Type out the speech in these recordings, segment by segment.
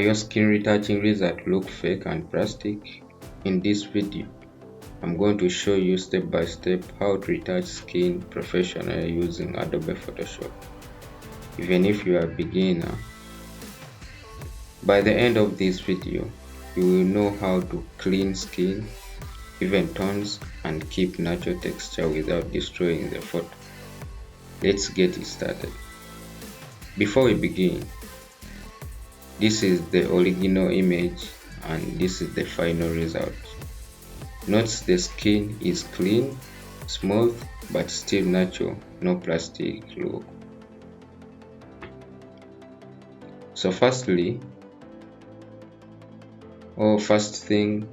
Your skin retouching result look fake and plastic? In this video, I'm going to show you step by step how to retouch skin professionally using Adobe Photoshop. Even if you are a beginner, by the end of this video, you will know how to clean skin, even tones, and keep natural texture without destroying the photo. Let's get it started. Before we begin, this is the original image and this is the final result. Notice the skin is clean, smooth, but still natural, no plastic look. So first thing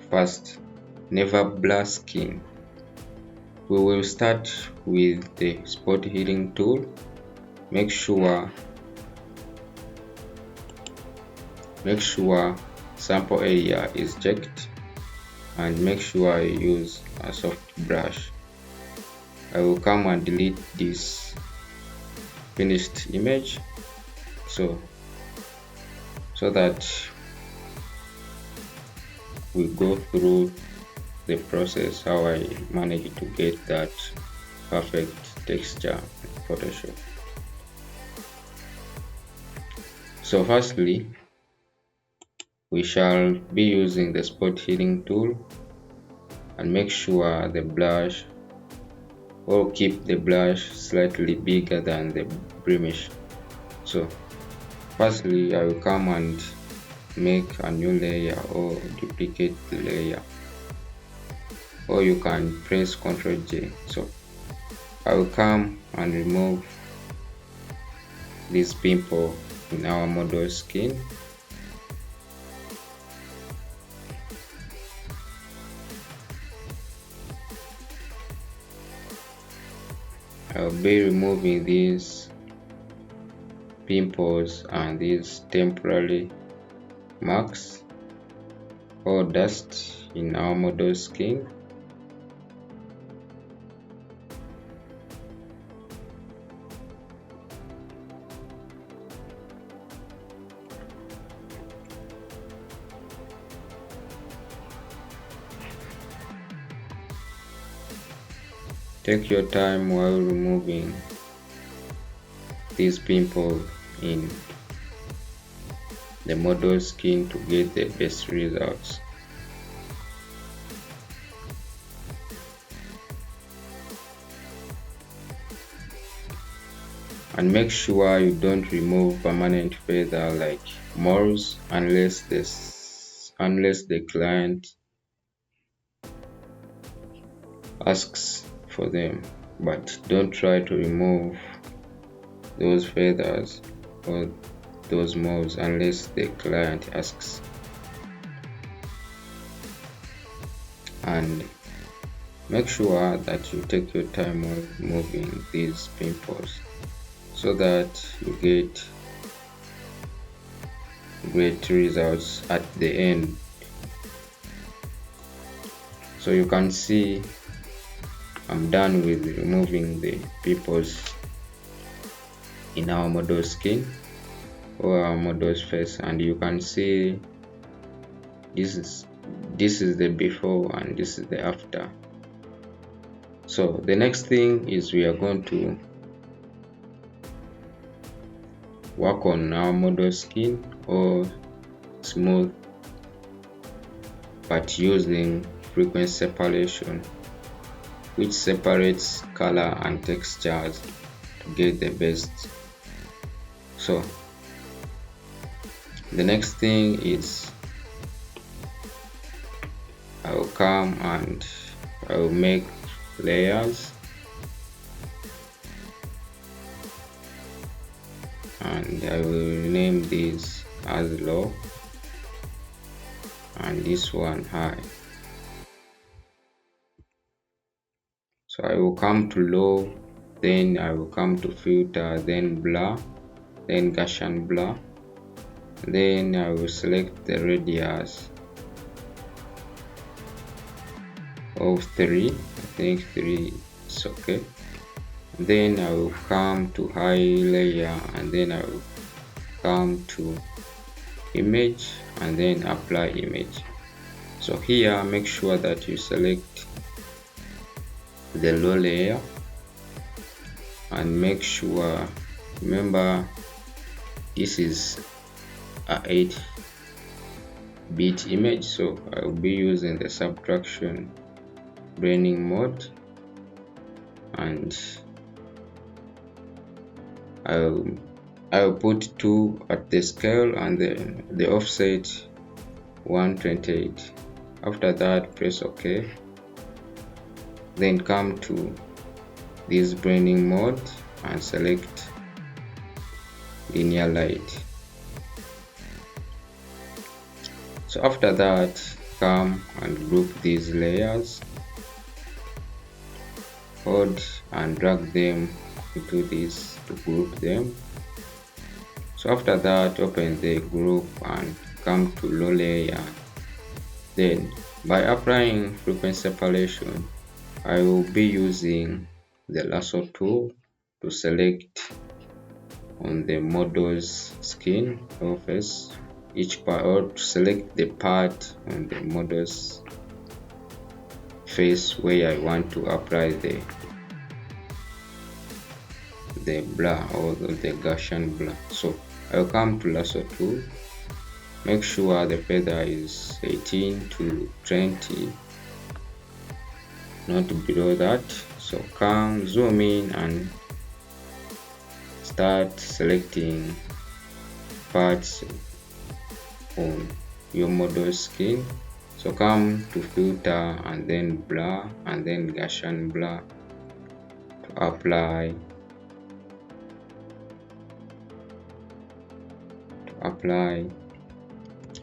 first, never blur skin. We will start with the spot healing tool. Make sure sample area is checked and make sure I use a soft brush. I will come and delete this finished image so that we go through the process how I managed to get that perfect texture in Photoshop. So firstly, we shall be using the spot healing tool and make sure the blush, or keep the blush slightly bigger than the blemish. So firstly, I will come and make a new layer or duplicate the layer, or you can press Ctrl J. So I will come and remove this pimple in our model skin. I'll be removing these pimples and these temporary marks or dust in our model skin. Take your time while removing these pimples in the model skin to get the best results. And make sure you don't remove permanent feather like moles unless the client asks for them, but don't try to remove those feathers or those moles unless the client asks. And make sure that you take your time while removing these pimples so that you get great results at the end. So you can see I'm done with removing the pimples in our model skin or our model's face, and you can see this is the before and this is the after. So the next thing is we are going to work on our model skin or smooth, but using frequency separation, which separates color and textures to get the best. So the next thing is I will come and I will make layers, and I will name this as low and this one high. So I will come to low, then I will come to filter, then blur, then Gaussian blur, then I will select the radius of 3. I think 3 is okay. Then I will come to high layer, and then I will come to image and then apply image. So here make sure that you select the low layer and make sure, remember this is a 8-bit image, so I will be using the subtraction blending mode, and I'll put 2 at the scale and then the offset 128. After that, press OK. Then come to this blending mode and select linear light. So after that, come and group these layers, hold and drag them into this to group them. So after that, open the group and come to low layer. Then by applying frequency separation, I will be using the lasso tool to select on the model's skin or face each part, or to select the part on the model's face where I want to apply the blur or the Gaussian blur. So I'll come to lasso tool, make sure the feather is 18 to 20, not below that. So come zoom in and start selecting parts on your model's skin. So come to filter and then blur and then Gaussian blur to apply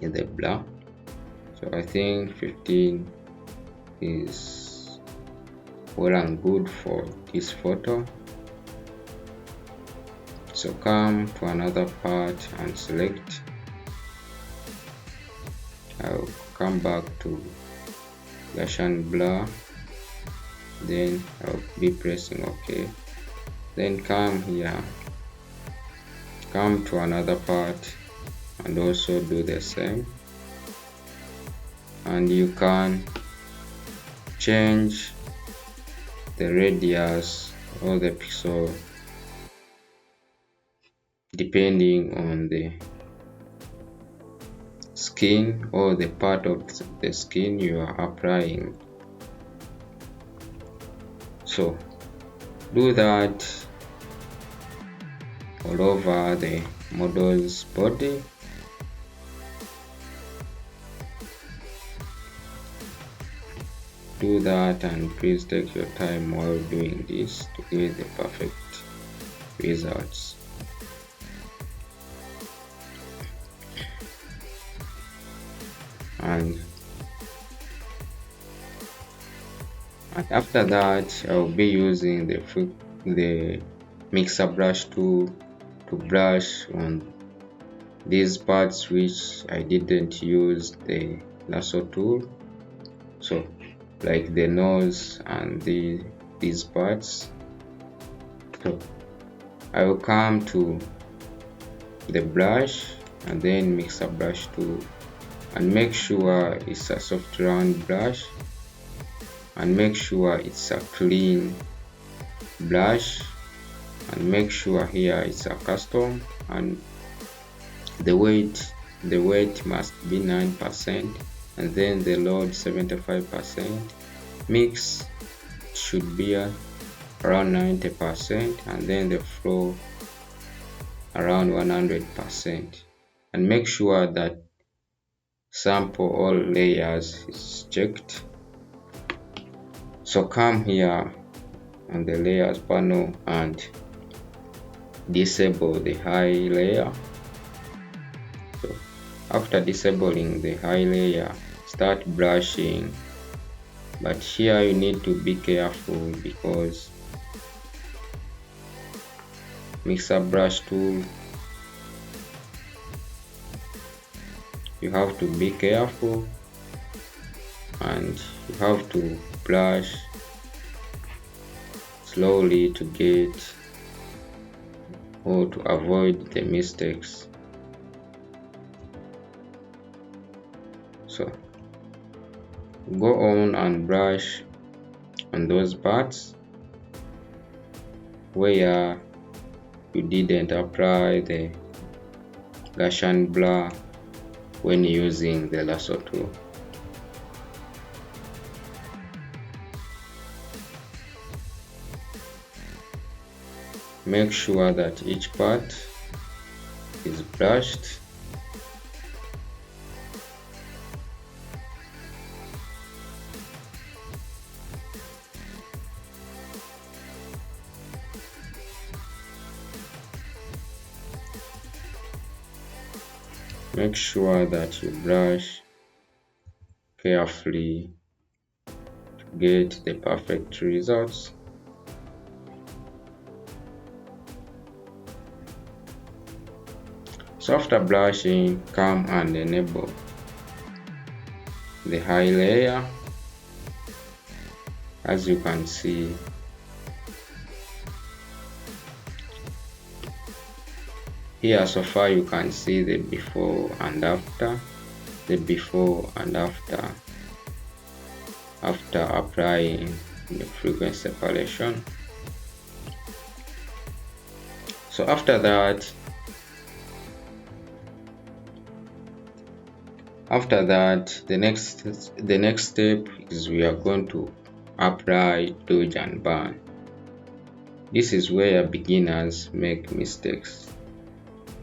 the blur. So I think 15 is well and good for this photo. So come to another part and select. I'll come back to Gaussian blur, then I'll be pressing OK. Then come here, come to another part and also do the same, and you can change the radius or the pixel depending on the skin or the part of the skin you are applying. So do that all over the model's body. Do that, and please take your time while doing this to get the perfect results. And after that, I'll be using the mixer brush tool to brush on these parts which I didn't use the lasso tool, so like the nose and these parts. So I will come to the brush and then mixer brush tool and make sure it's a soft round brush, and make sure it's a clean brush, and make sure here it's a custom, and the weight must be 9%, and then the load 75%. Mix should be around 90%, and then the flow around 100%, and make sure that sample all layers is checked. So come here on the layers panel and disable the high layer. So after disabling the high layer, start brushing, but here you need to be careful because mixer brush tool, you have to be careful and you have to brush slowly to get or to avoid the mistakes. So go on and brush on those parts where you didn't apply the Gaussian blur when using the lasso tool. Make sure that each part is brushed. Make sure that you brush carefully to get the perfect results. So after brushing, come and enable the high layer. As you can see, here so far you can see the before and after, after applying the frequency separation. So after that, the next step is we are going to apply dodge and burn. This is where beginners make mistakes.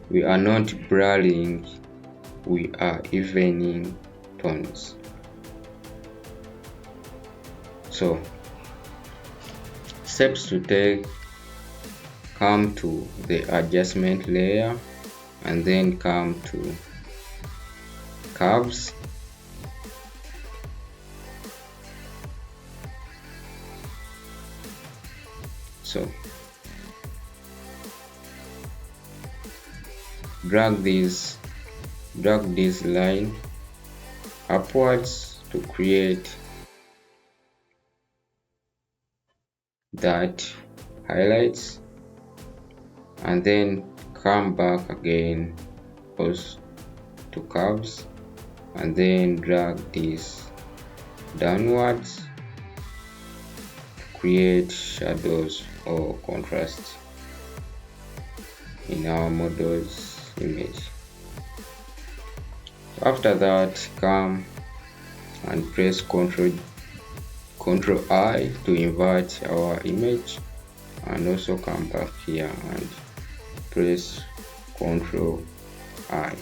We are not blurring, we are evening tones. So steps to take: come to the adjustment layer and then come to curves. So drag this line upwards to create that highlights, and then come back again also to curves and then drag this downwards to create shadows or contrast in our model's image. After that, come and press Ctrl I to invert our image, and also come back here and press Ctrl I.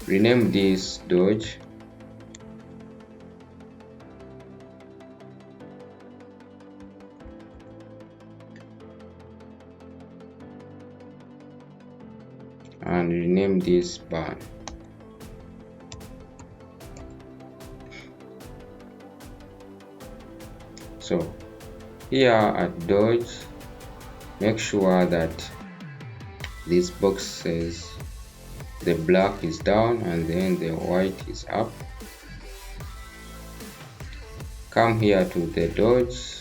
Rename this dodge. And rename this burn. So here at dodge, make sure that this box says the black is down and then the white is up. Come here to the dodge,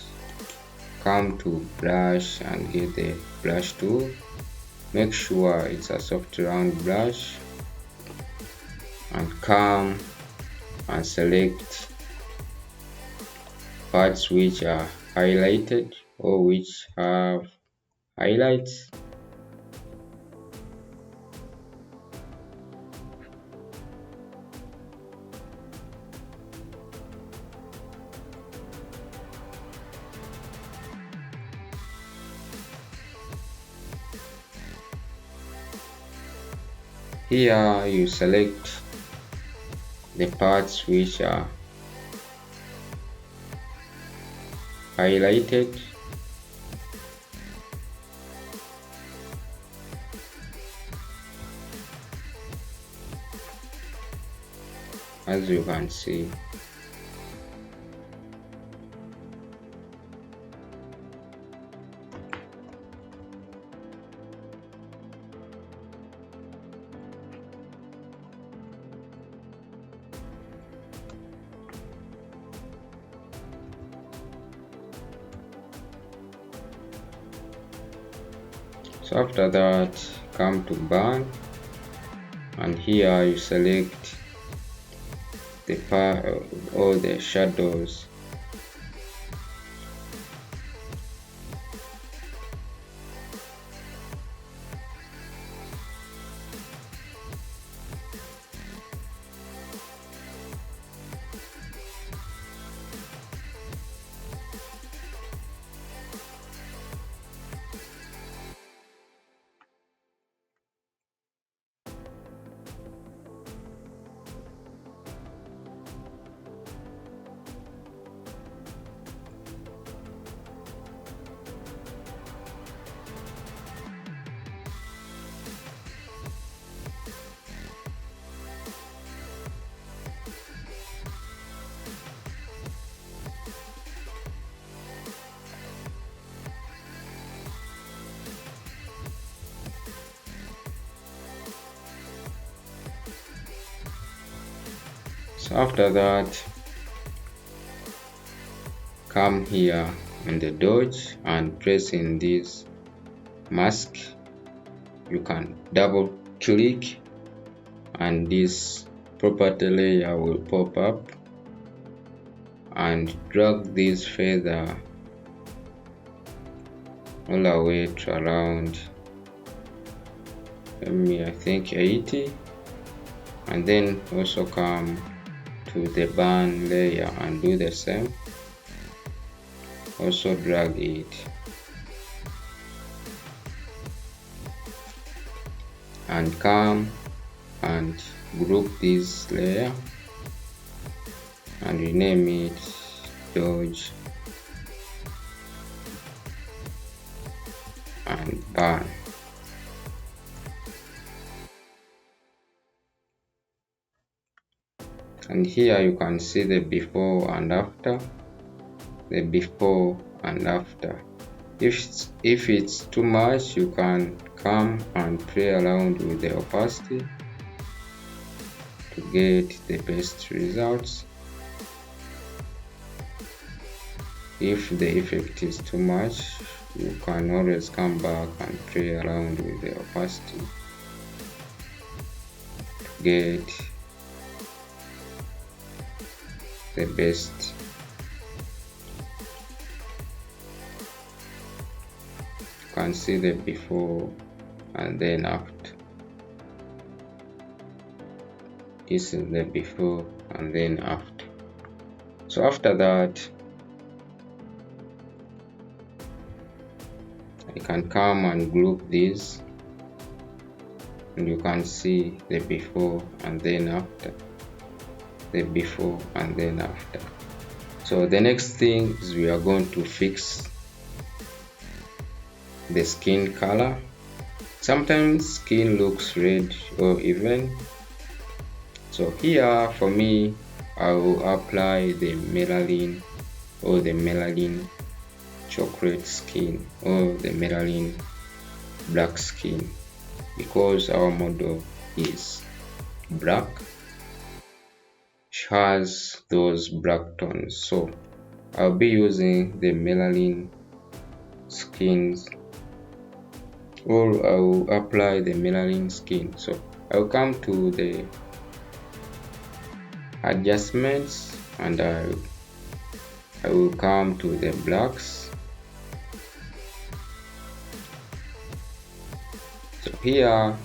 come to brush and get the brush tool. Make sure it's a soft round brush and come and select parts which are highlighted or which have highlights. Here you select the parts which are highlighted. As you can see, so after that, come to burn, and here you select all the shadows. So after that, come here in the dodge and press in this mask. You can double click and this property layer will pop up, and drag this feather all the way to around, I think 80, and then also come to the band layer and do the same. Also drag it and come and group this layer and rename it dodge and band. And here you can see the before and after, the before and after. If it's too much, you can come and play around with the opacity to get the best results. If the effect is too much, you can always come back and play around with the opacity to get the best. You can see the before and then after. This is the before and then after. So after that, I can come and group this, and you can see the before and then after, the before and then after. So the next thing is we are going to fix the skin color. Sometimes skin looks red or even. So here for me, I will apply the melanin or the melanin chocolate skin or the melanin black skin, because our model is black. She has those black tones, so I'll be using the melanin skins, or I will apply the melanin skin. So I'll come to the adjustments and I will come to the blacks. So here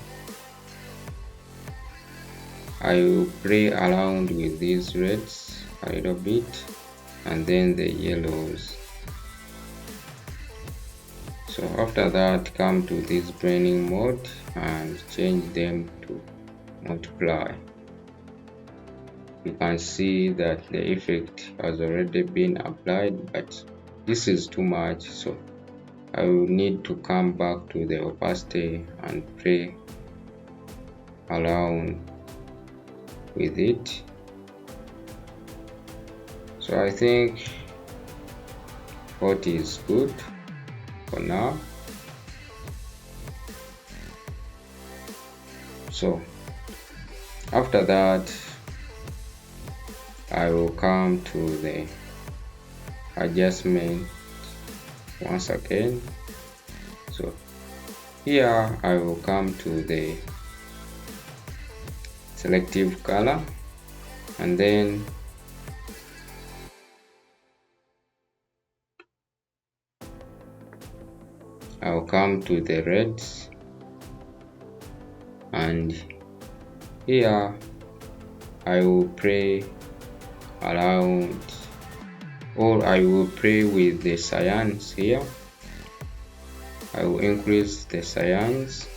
I will play around with these reds a little bit and then the yellows. So after that, come to this blending mode and change them to multiply. You can see that the effect has already been applied, but this is too much, so I will need to come back to the opacity and play around with it. So I think 40 is good for now. So after that, I will come to the adjustment once again. So here I will come to the selective color and then I'll come to the reds, and here I will play around, or I will play with the cyans here. I will increase the cyans,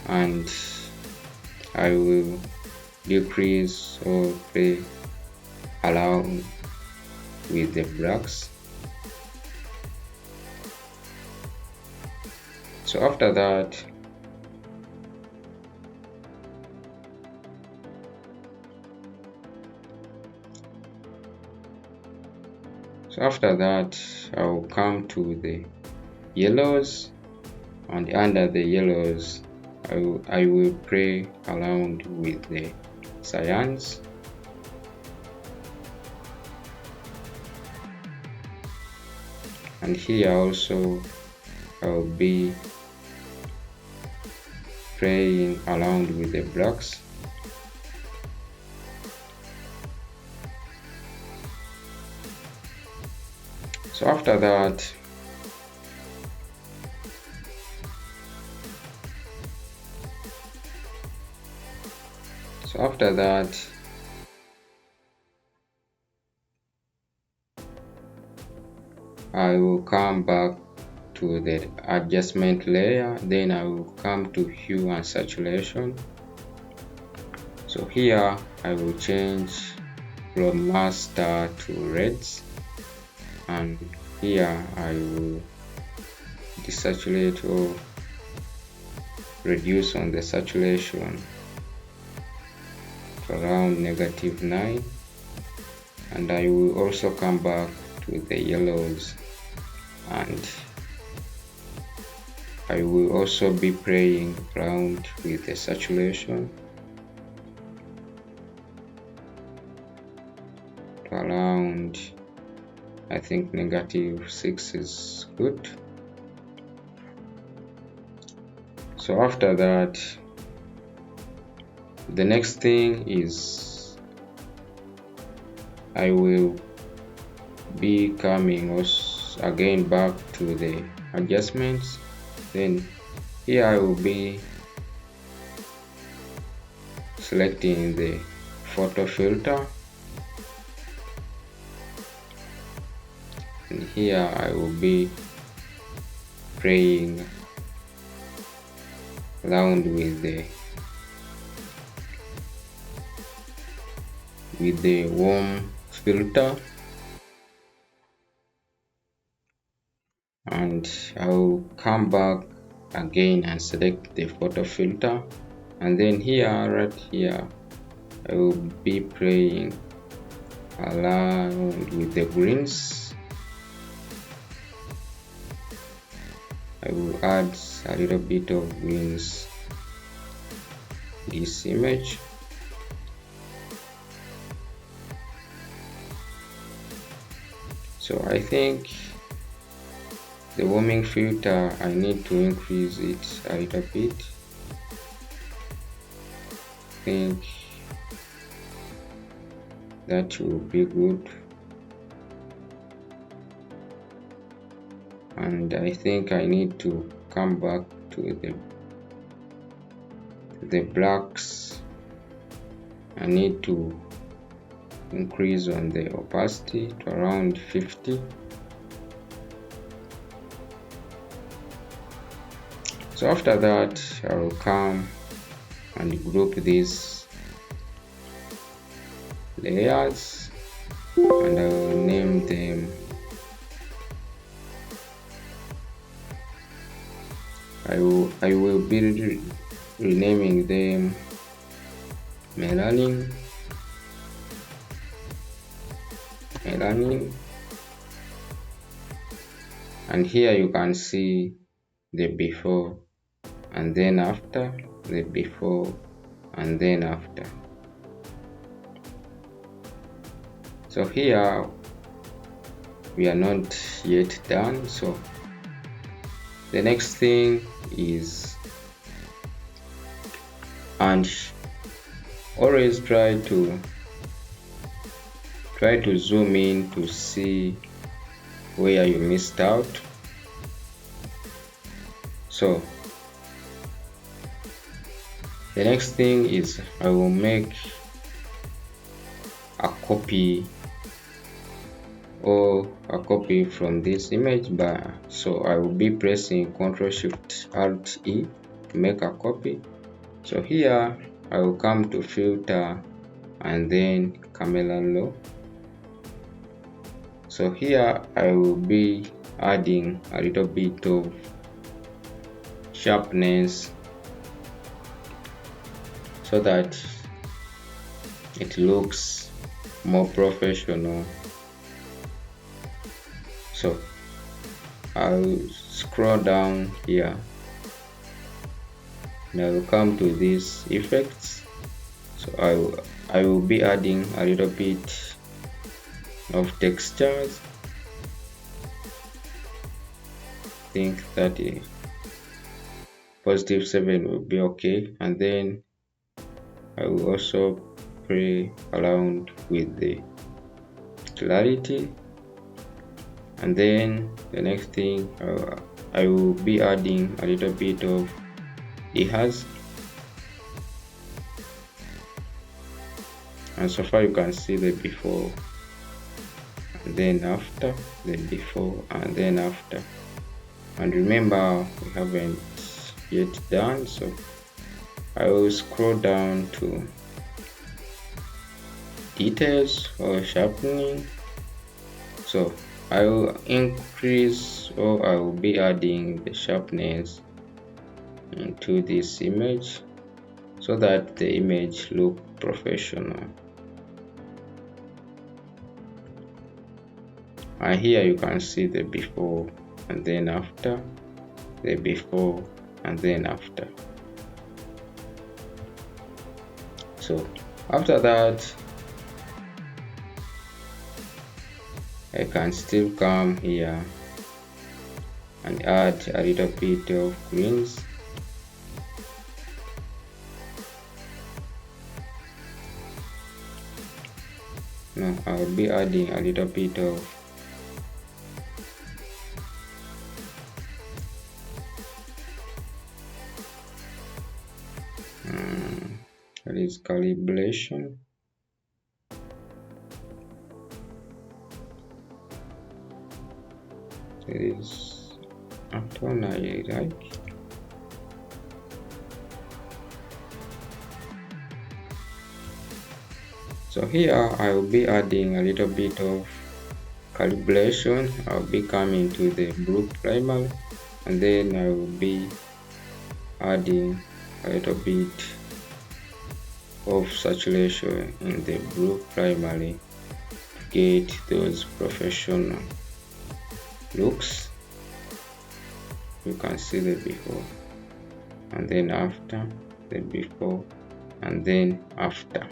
and I will decrease or play around with the blacks. So after that, I will come to the yellows, and under the yellows I will play around with the cyans, and here also I will be playing around with the blacks. So after that, I will come back to the adjustment layer, then I will come to hue and saturation. So here I will change from master to reds, and here I will desaturate or reduce on the saturation to around -9, and I will also come back to the yellows, and I will also be playing around with the saturation to around, I think -6 is good. So after that, the next thing is I will be coming again back to the adjustments. Then here I will be selecting the photo filter, and here I will be playing around with the warm filter, and I will come back again and select the photo filter, and then right here I will be playing around with the greens. I will add a little bit of greens this image. So I think the warming filter, I need to increase it a little bit. I think that will be good, and I think I need to come back to the blacks. I need to increase on the opacity to around 50. So after that, I will come and group these layers, and I will name them, I will be renaming them melanin, and here you can see the before and then after, the before and then after. So here we are not yet done, so the next thing is and always try to zoom in to see where you missed out. So the next thing is I will make a copy from this image bar. So I will be pressing Ctrl Shift Alt E to make a copy. So here I will come to filter and then camera raw. So here I will be adding a little bit of sharpness so that it looks more professional. So I'll scroll down here and I will come to these effects. So I will be adding a little bit of textures. I think that +7 will be okay, and then I will also play around with the clarity. And then the next thing, I will be adding a little bit of EHAS. And so far you can see the before and then after, the before and then after. And remember, we haven't yet done, so I will scroll down to details or sharpening. So I will increase, or I will be adding the sharpness into this image so that the image look professional. And here you can see the before and then after, the before and then after. So after that, I can still come here and add a little bit of greens. Now I'll be adding a little bit of calibration. There is a tone I like. So here I will be adding a little bit of calibration. I'll be coming to the blue primer, and then I will be adding a little bit of saturation in the blue primary to get those professional looks. You can see the before and then after, the before and then after.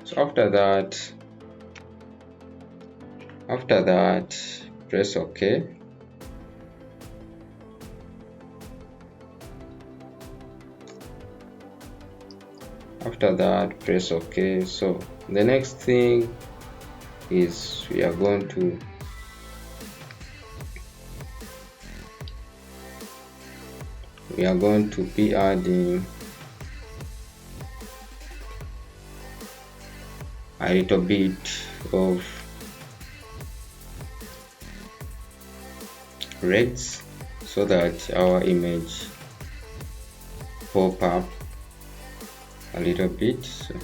So after that press OK. After that press OK. So the next thing is we are going to be adding a little bit of reds so that our image pop up a little bit. So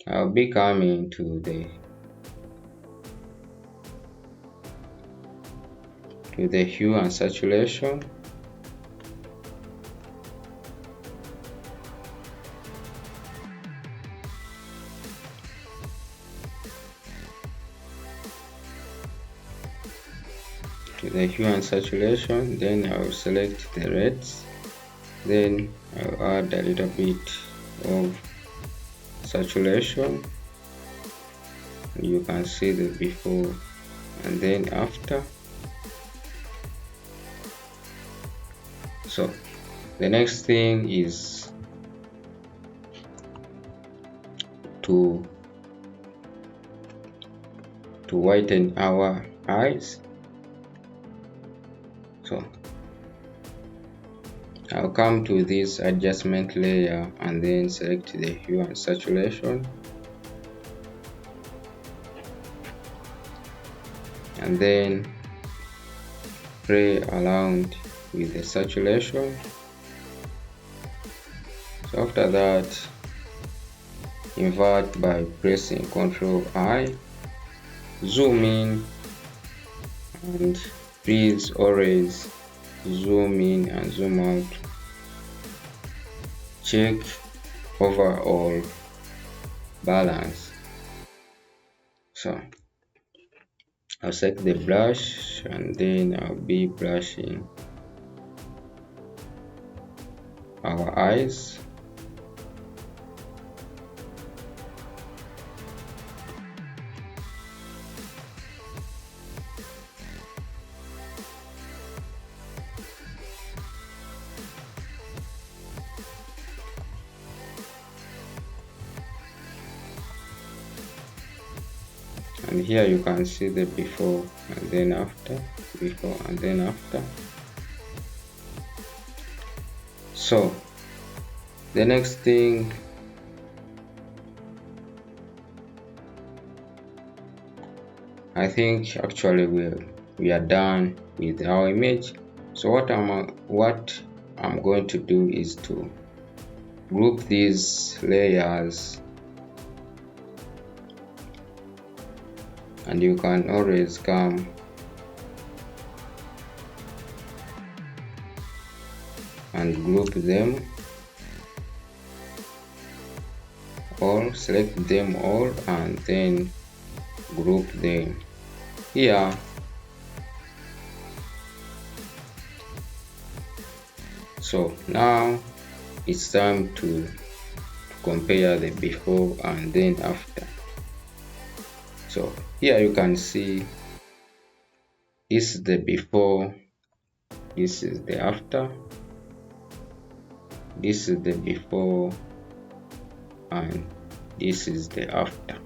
I'll be coming to the hue and saturation. Then I will select the reds, then I'll add a little bit of saturation. You can see the before and then after. So The next thing is to whiten our eyes. So I'll come to this adjustment layer and then select the hue and saturation, and then play around with the saturation. So after that, invert by pressing Ctrl I, zoom in, and please always zoom in and zoom out. Check overall balance. So I'll select the brush and then I'll be brushing our eyes. And here you can see the before and then after, before and then after. So the next thing, I think actually we are done with our image. So what I'm going to do is to group these layers, and you can always come and group them all, select them all and then group them here. So now it's time to compare the before and then after. So here you can see this is the before, this is the after, this is the before, and this is the after.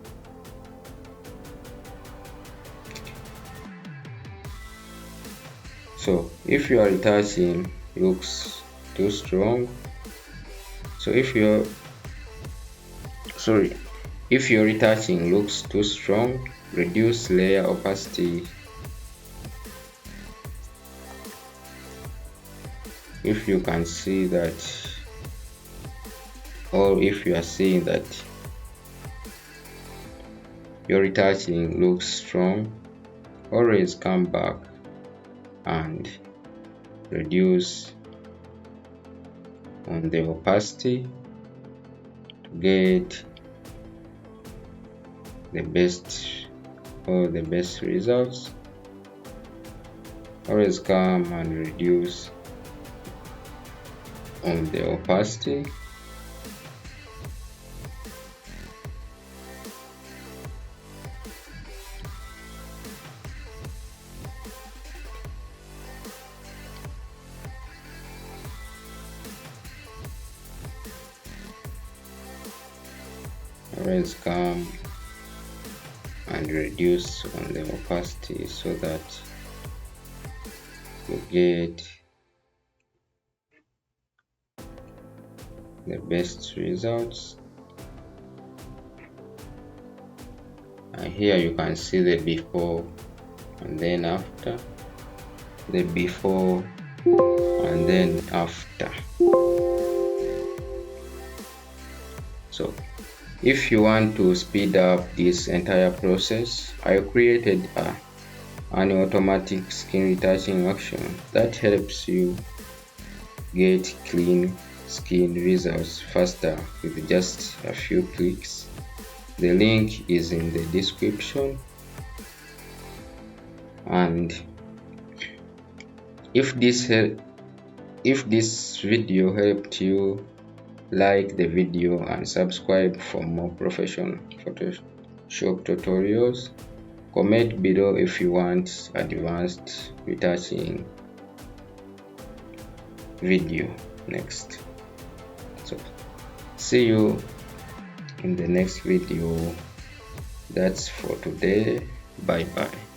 So if your retouching looks too strong, so if your retouching looks too strong, reduce layer opacity. If you can see that, or if you are seeing that your retouching looks strong, always come back and reduce on the opacity to get the best results. Always come and reduce on the opacity. Always come and reduce on the opacity so that you get the best results. And here you can see the before and then after, the before and then after. So if you want to speed up this entire process, I created an automatic skin retouching action that helps you get clean skin results faster with just a few clicks. The link is in the description, and if this video helped you, like the video and subscribe for more professional Photoshop tutorials. Comment below if you want advanced retouching video next. So see you in the next video. That's for today. Bye bye.